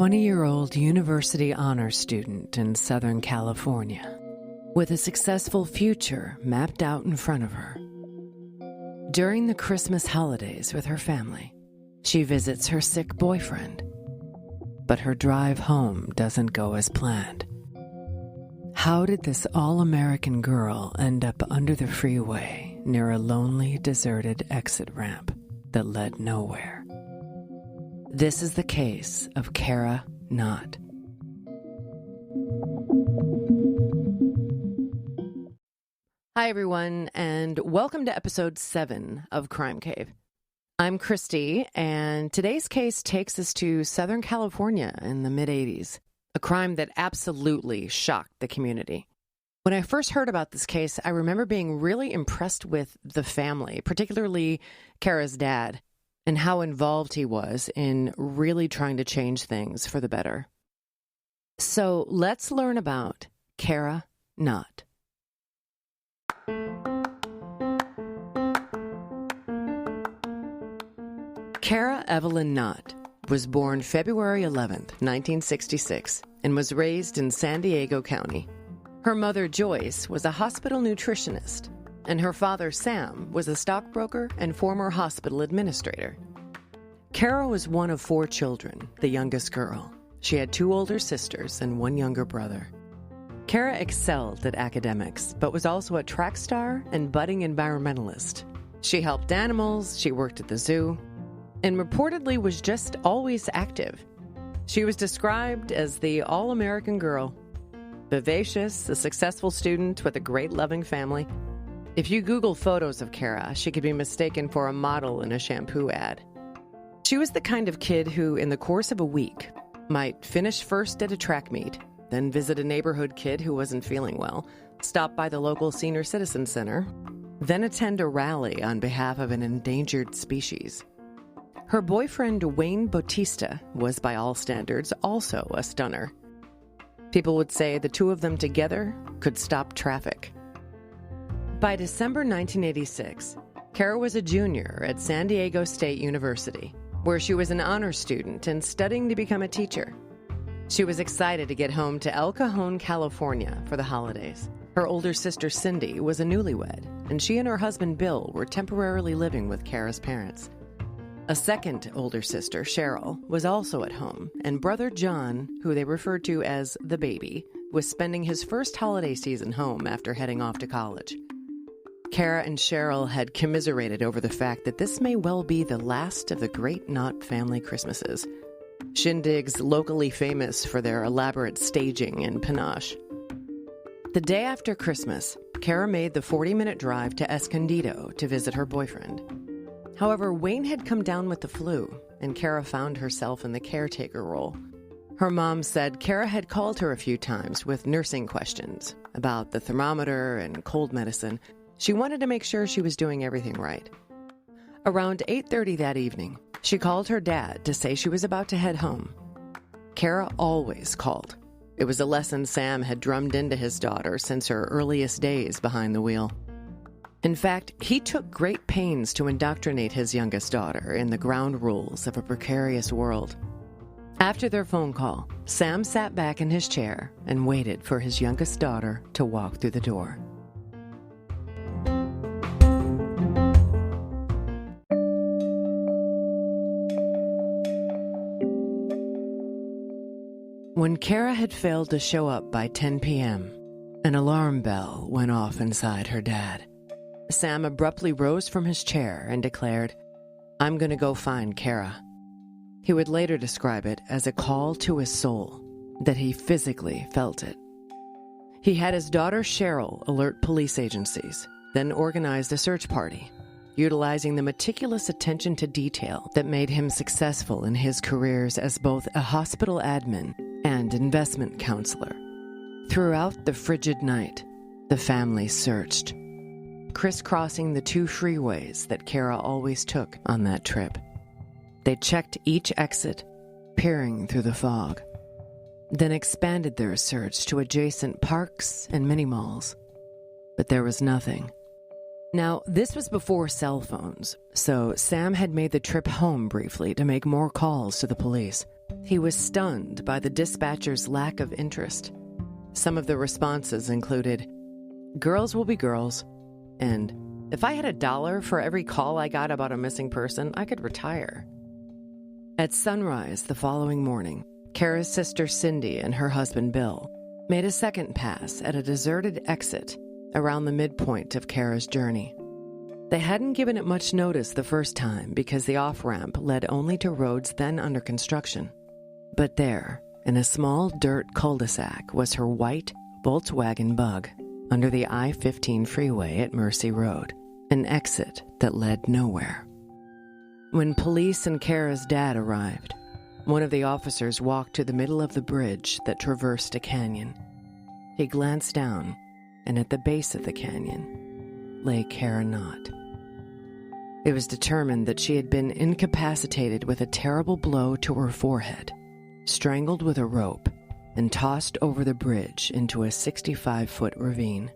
20-year-old university honors student in Southern California, with a successful future mapped out in front of her. During the Christmas holidays with her family, she visits her sick boyfriend, but her drive home doesn't go as planned. How did this all-American girl end up under the freeway near a lonely, deserted exit ramp that led nowhere? This is the case of CARA KNOTT. Hi, everyone, and welcome to episode 7 of Crime Cave. I'm Christy, and today's case takes us to Southern California in the mid-'80s, a crime that absolutely shocked the community. When I first heard about this case, I remember being really impressed with the family, particularly CARA's dad, and how involved he was in really trying to change things for the better. So let's learn about CARA KNOTT. CARA Evelyn Knott was born February 11th, 1966, and was raised in San Diego County. Her mother, Joyce, was a hospital nutritionist, and her father, Sam, was a stockbroker and former hospital administrator. CARA was one of 4 children, the youngest girl. She had 2 older sisters and 1 younger brother. CARA excelled at academics, but was also a track star and budding environmentalist. She helped animals, she worked at the zoo, and reportedly was just always active. She was described as the all-American girl, vivacious, a successful student with a great loving family. If you Google photos of CARA, she could be mistaken for a model in a shampoo ad. She was the kind of kid who, in the course of a week, might finish first at a track meet, then visit a neighborhood kid who wasn't feeling well, stop by the local senior citizen center, then attend a rally on behalf of an endangered species. Her boyfriend, Wayne Bautista, was, by all standards, also a stunner. People would say the 2 of them together could stop traffic. By December 1986, CARA was a junior at San Diego State University, where she was an honors student and studying to become a teacher. She was excited to get home to El Cajon, California for the holidays. Her older sister, Cindy, was a newlywed, and she and her husband, Bill, were temporarily living with CARA's parents. A second older sister, Cheryl, was also at home, and brother John, who they referred to as the baby, was spending his first holiday season home after heading off to college. CARA and Cheryl had commiserated over the fact that this may well be the last of the great Knott family Christmases, shindigs locally famous for their elaborate staging and panache. The day after Christmas, CARA made the 40-minute drive to Escondido to visit her boyfriend. However, Wayne had come down with the flu, and CARA found herself in the caretaker role. Her mom said CARA had called her a few times with nursing questions about the thermometer and cold medicine. She wanted to make sure she was doing everything right. Around 8:30 that evening, she called her dad to say she was about to head home. CARA always called. It was a lesson Sam had drummed into his daughter since her earliest days behind the wheel. In fact, he took great pains to indoctrinate his youngest daughter in the ground rules of a precarious world. After their phone call, Sam sat back in his chair and waited for his youngest daughter to walk through the door. When CARA had failed to show up by 10 p.m., an alarm bell went off inside her dad. Sam abruptly rose from his chair and declared, "I'm going to go find CARA." He would later describe it as a call to his soul, that he physically felt it. He had his daughter Cheryl alert police agencies, then organized a search party, utilizing the meticulous attention to detail that made him successful in his careers as both a hospital admin and investment counselor. Throughout the frigid night, the family searched, crisscrossing the 2 freeways that CARA always took on that trip. They checked each exit, peering through the fog, then expanded their search to adjacent parks and mini-malls. But there was nothing. Now, this was before cell phones, so Sam had made the trip home briefly to make more calls to the police. He was stunned by the dispatcher's lack of interest. Some of the responses included, "Girls will be girls," and "If I had $1 for every call I got about a missing person, I could retire." At sunrise the following morning, CARA's sister Cindy and her husband Bill made a second pass at a deserted exit around the midpoint of CARA's journey. They hadn't given it much notice the first time because the off-ramp led only to roads then under construction. But there, in a small dirt cul-de-sac, was her white Volkswagen Bug under the I-15 freeway at Mercy Road, an exit that led nowhere. When police and CARA's dad arrived, one of the officers walked to the middle of the bridge that traversed a canyon. He glanced down, and at the base of the canyon lay CARA KNOTT. It was determined that she had been incapacitated with a terrible blow to her forehead, strangled with a rope, and tossed over the bridge into a 65-foot ravine.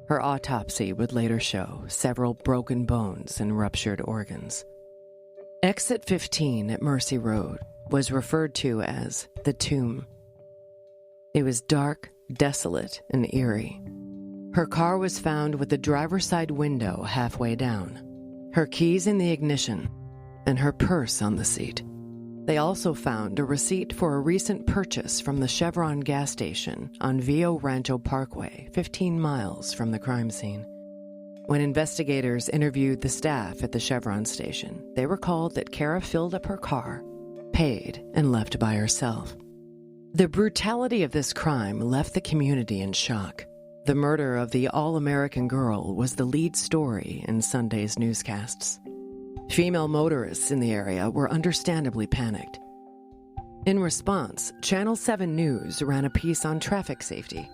Her autopsy would later show several broken bones and ruptured organs. Exit 15 at Mercy Road was referred to as the Tomb. It was dark, desolate, and eerie. Her car was found with the driver's side window halfway down, her keys in the ignition, and her purse on the seat. They also found a receipt for a recent purchase from the Chevron gas station on Vio Rancho Parkway, 15 miles from the crime scene. When investigators interviewed the staff at the Chevron station, they recalled that CARA filled up her car, paid, and left by herself. The brutality of this crime left the community in shock. The murder of the all-American girl was the lead story in Sunday's newscasts. Female motorists in the area were understandably panicked. In response, Channel 7 News ran a piece on traffic safety.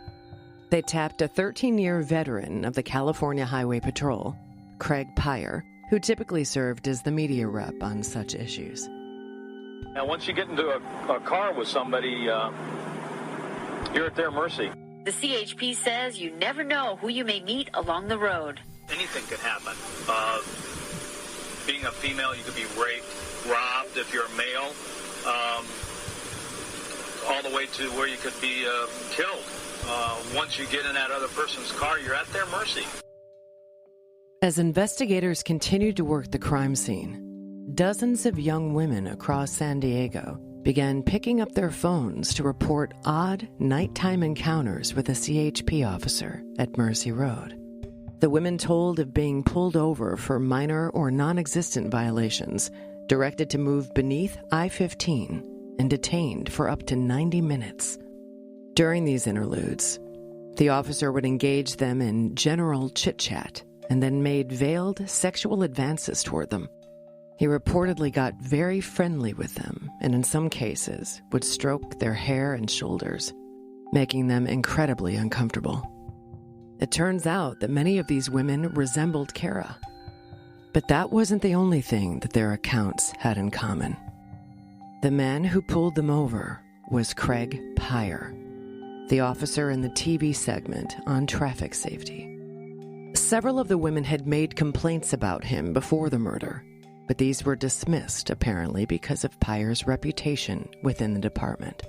They tapped a 13-year veteran of the California Highway Patrol, Craig Pyer, who typically served as the media rep on such issues. Now, once you get into a car with somebody, you're at their mercy. The CHP says you never know who you may meet along the road. Anything could happen. Being a female, you could be raped, robbed if you're a male, all the way to where you could be killed. Once you get in that other person's car, you're at their mercy. As investigators continued to work the crime scene, dozens of young women across San Diego began picking up their phones to report odd nighttime encounters with a CHP officer at Mercy Road. The women told of being pulled over for minor or non-existent violations, directed to move beneath I-15, and detained for up to 90 minutes. During these interludes, the officer would engage them in general chit-chat and then made veiled sexual advances toward them. He reportedly got very friendly with them and in some cases would stroke their hair and shoulders, making them incredibly uncomfortable. It turns out that many of these women resembled CARA. But that wasn't the only thing that their accounts had in common. The man who pulled them over was Craig Pyer, the officer in the TV segment on traffic safety. Several of the women had made complaints about him before the murder, but these were dismissed apparently because of Pyer's reputation within the department.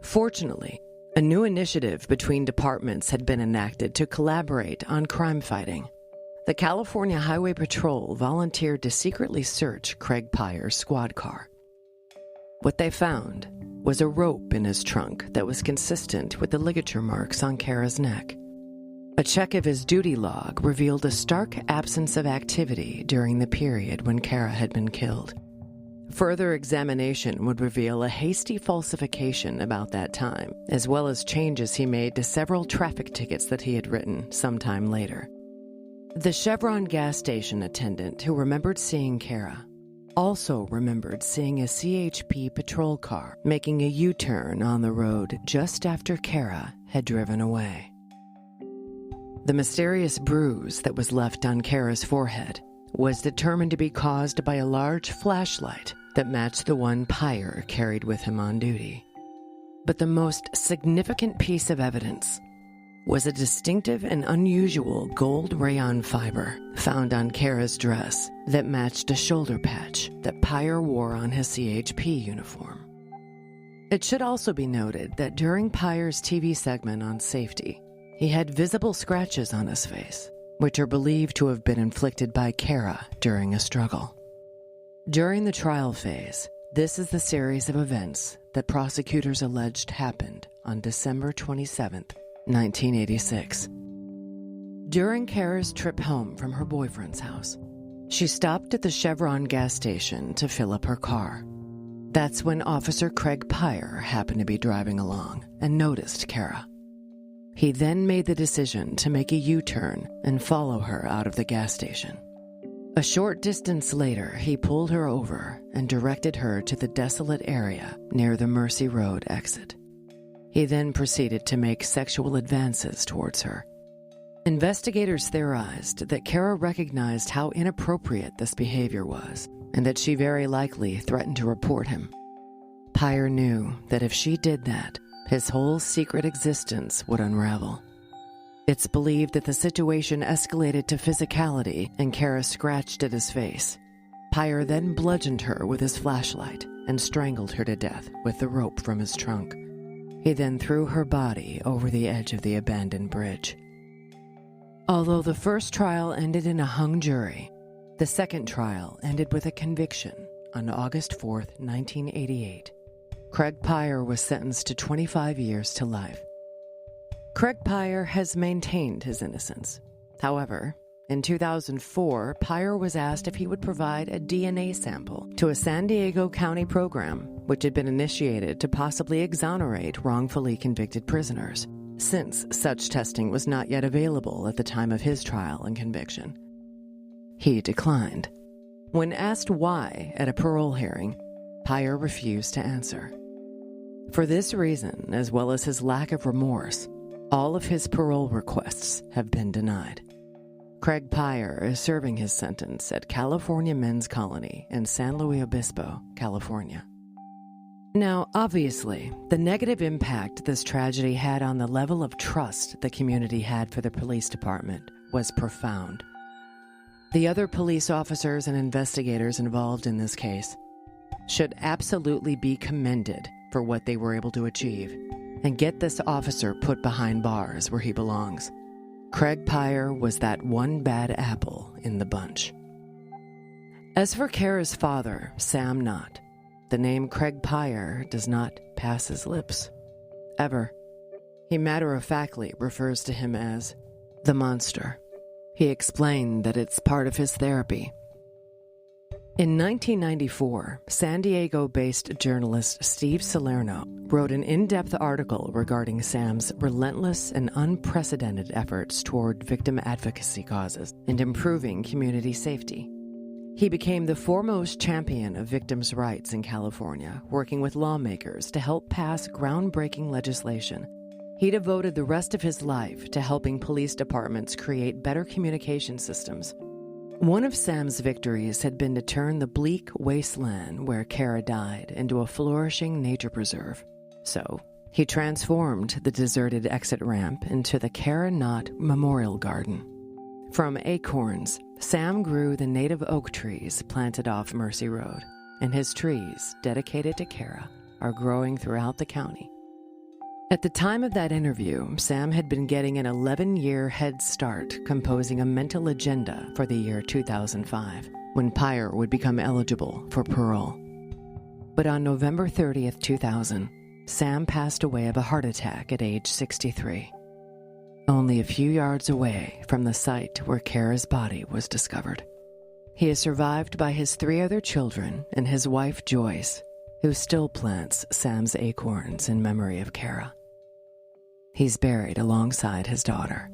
Fortunately, a new initiative between departments had been enacted to collaborate on crime fighting. The California Highway Patrol volunteered to secretly search Craig Pyer's squad car. What they found was a rope in his trunk that was consistent with the ligature marks on CARA's neck. A check of his duty log revealed a stark absence of activity during the period when CARA had been killed. Further examination would reveal a hasty falsification about that time, as well as changes he made to several traffic tickets that he had written sometime later. The Chevron gas station attendant who remembered seeing CARA also remembered seeing a CHP patrol car making a U-turn on the road just after CARA had driven away. The mysterious bruise that was left on CARA's forehead was determined to be caused by a large flashlight that matched the one Pyer carried with him on duty. But the most significant piece of evidence was a distinctive and unusual gold rayon fiber found on CARA's dress that matched a shoulder patch that Pyer wore on his CHP uniform. It should also be noted that during Pyre's TV segment on safety, he had visible scratches on his face, which are believed to have been inflicted by CARA during a struggle. During the trial phase, this is the series of events that prosecutors alleged happened on December 27, 1986. During CARA's trip home from her boyfriend's house, she stopped at the Chevron gas station to fill up her car. That's when Officer Craig Pyre happened to be driving along and noticed CARA. He then made the decision to make a U-turn and follow her out of the gas station. A short distance later, he pulled her over and directed her to the desolate area near the Mercy Road exit. He then proceeded to make sexual advances towards her. Investigators theorized that CARA recognized how inappropriate this behavior was and that she very likely threatened to report him. Pyre knew that if she did that, his whole secret existence would unravel. It's believed that the situation escalated to physicality and CARA scratched at his face. Pyre then bludgeoned her with his flashlight and strangled her to death with the rope from his trunk. He then threw her body over the edge of the abandoned bridge. Although the first trial ended in a hung jury, the second trial ended with a conviction on August 4, 1988. Craig Pyre was sentenced to 25 years to life. Craig Pyre has maintained his innocence. However, in 2004, Pyre was asked if he would provide a DNA sample to a San Diego County program, which had been initiated to possibly exonerate wrongfully convicted prisoners, since such testing was not yet available at the time of his trial and conviction. He declined. When asked why at a parole hearing, Pyre refused to answer. For this reason, as well as his lack of remorse, all of his parole requests have been denied. Craig Pyre is serving his sentence at California Men's Colony in San Luis Obispo, California. Now, obviously, the negative impact this tragedy had on the level of trust the community had for the police department was profound. The other police officers and investigators involved in this case should absolutely be commended for what they were able to achieve and get this officer put behind bars where he belongs. Craig Pyre was that one bad apple in the bunch. As for CARA's father, Sam Knott, the name Craig Pyre does not pass his lips. Ever. He matter-of-factly refers to him as the monster. He explained that it's part of his therapy. In 1994, San Diego-based journalist Steve Salerno wrote an in-depth article regarding Sam's relentless and unprecedented efforts toward victim advocacy causes and improving community safety. He became the foremost champion of victims' rights in California, working with lawmakers to help pass groundbreaking legislation. He devoted the rest of his life to helping police departments create better communication systems. One of Sam's victories had been to turn the bleak wasteland where CARA died into a flourishing nature preserve. So, he transformed the deserted exit ramp into the CARA KNOTT Memorial Garden. From acorns, Sam grew the native oak trees planted off Mercy Road, and his trees, dedicated to CARA, are growing throughout the county. At the time of that interview, Sam had been getting an 11-year head start composing a mental agenda for the year 2005, when Pyre would become eligible for parole. But on November 30th, 2000, Sam passed away of a heart attack at age 63. Only a few yards away from the site where CARA's body was discovered. He is survived by his 3 other children and his wife Joyce, who still plants Sam's acorns in memory of CARA. He's buried alongside his daughter.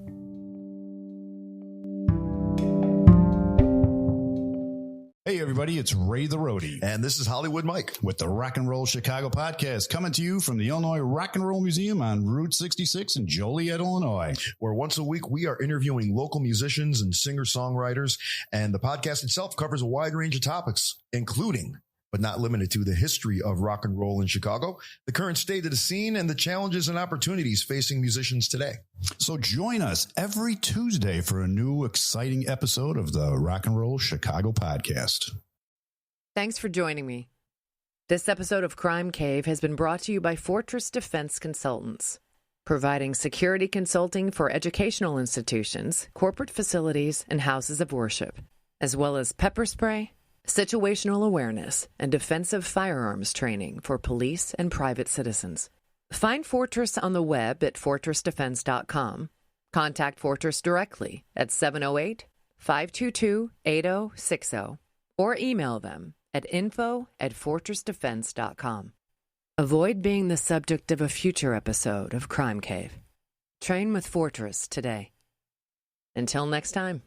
Hey everybody, it's Ray the Roadie. And this is Hollywood Mike with the Rock and Roll Chicago podcast, coming to you from the Illinois Rock and Roll Museum on Route 66 in Joliet, Illinois. Where once a week we are interviewing local musicians and singer-songwriters, and the podcast itself covers a wide range of topics, including, but not limited to, the history of rock and roll in Chicago, the current state of the scene, and the challenges and opportunities facing musicians today. So join us every Tuesday for a new exciting episode of the Rock and Roll Chicago podcast. Thanks for joining me. This episode of Crime Cave has been brought to you by Fortress Defense Consultants, providing security consulting for educational institutions, corporate facilities, and houses of worship, as well as pepper spray, situational awareness, and defensive firearms training for police and private citizens. Find Fortress on the web at fortressdefense.com. Contact Fortress directly at 708-522-8060 or email them at info@fortressdefense.com. Avoid being the subject of a future episode of Crime Cave. Train with Fortress today. Until next time.